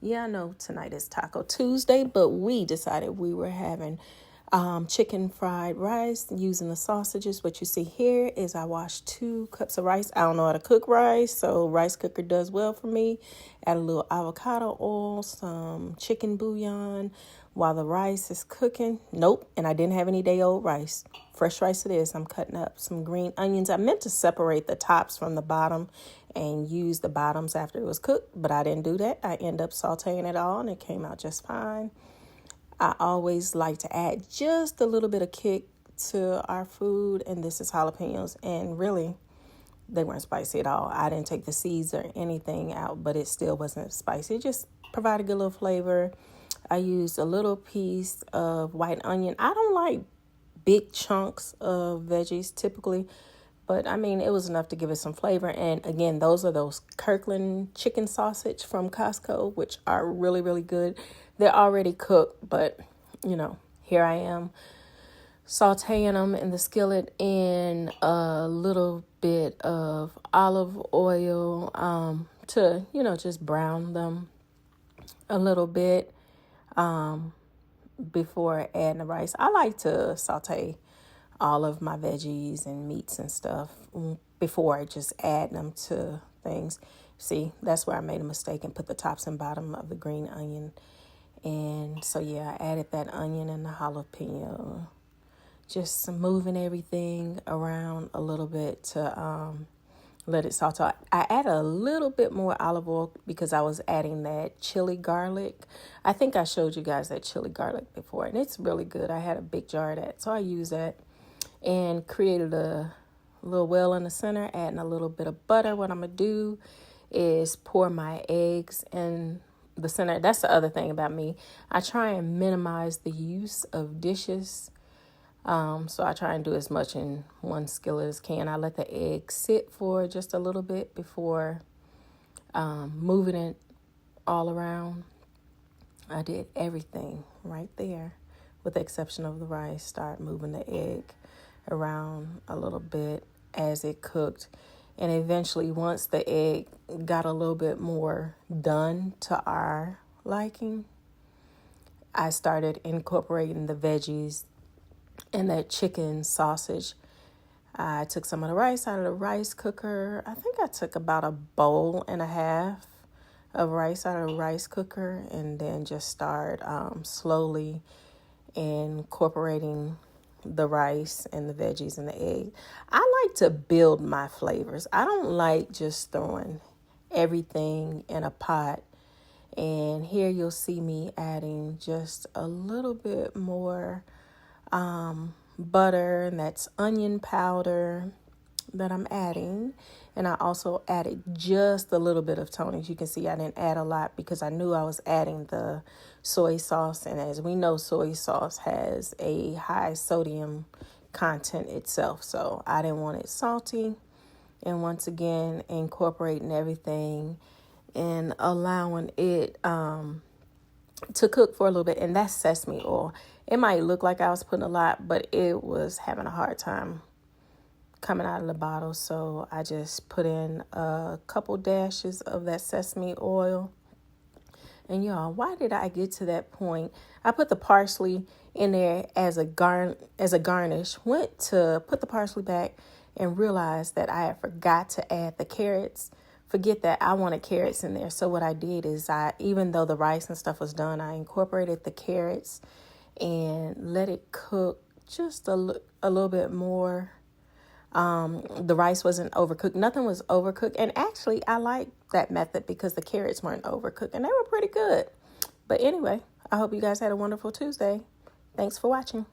Yeah, I know tonight is Taco Tuesday, but we decided we were having chicken fried rice using the sausages. What you see here is I washed 2 cups of rice. I don't know how to cook rice, so rice cooker does well for me. Add a little avocado oil, some chicken bouillon while the rice is cooking. Nope, and I didn't have any day-old rice. Fresh rice it is. I'm cutting up some green onions. I meant to separate the tops from the bottom and use the bottoms after it was cooked, but I didn't do that. I end up sauteing it all and it came out just fine. I always like to add just a little bit of kick to our food, and this is jalapenos, and really they weren't spicy at all. I didn't take the seeds or anything out, but it still wasn't spicy. It just provided a good little flavor. I used a little piece of white onion. I don't like big chunks of veggies typically, but I mean, it was enough to give it some flavor. And again, those are those Kirkland chicken sausage from Costco, which are really, really good. They're already cooked, but here I am sauteing them in the skillet in a little bit of olive oil to, just brown them a little bit before adding the rice. I like to saute all of my veggies and meats and stuff before I just add them to things. See, that's where I made a mistake and put the tops and bottom of the green onion. And so, yeah, I added that onion and the jalapeno. Just moving everything around a little bit to let it saute. I added a little bit more olive oil because I was adding that chili garlic. I think I showed you guys that chili garlic before, and it's really good. I had a big jar of that, so I used that and created a little well in the center, adding a little bit of butter. What I'm going to do is pour my eggs in the center. That's the other thing about me. I try and minimize the use of dishes. So I try and do as much in one skillet as can. I let the egg sit for just a little bit before moving it all around. I did everything right there with the exception of the rice. Start moving the egg around a little bit as it cooked. And eventually, once the egg got a little bit more done to our liking, I started incorporating the veggies and that chicken sausage. I took some of the rice out of the rice cooker. I think I took about 1.5 bowls of rice out of the rice cooker, and then just start slowly incorporating the rice and the veggies and the egg. I like to build my flavors. I don't like just throwing everything in a pot. And here you'll see me adding just a little bit more butter, and that's onion powder that I'm adding. And I also added just a little bit of Tony's. You can see I didn't add a lot because I knew I was adding the soy sauce. And as we know, soy sauce has a high sodium content itself. So I didn't want it salty. And once again, incorporating everything and allowing it to cook for a little bit. And that's sesame oil. It might look like I was putting a lot, but it was having a hard time coming out of the bottle. So I just put in a couple dashes of that sesame oil. And y'all, why did I get to that point? I put the parsley in there as a garnish. Went to put the parsley back and realized that I had forgot to add the carrots. Forget that, I wanted carrots in there. So what I did is even though the rice and stuff was done, I incorporated the carrots and let it cook just a little bit more. The rice wasn't overcooked. Nothing was overcooked. And actually, I like that method because the carrots weren't overcooked and they were pretty good. But anyway, I hope you guys had a wonderful Tuesday. Thanks for watching.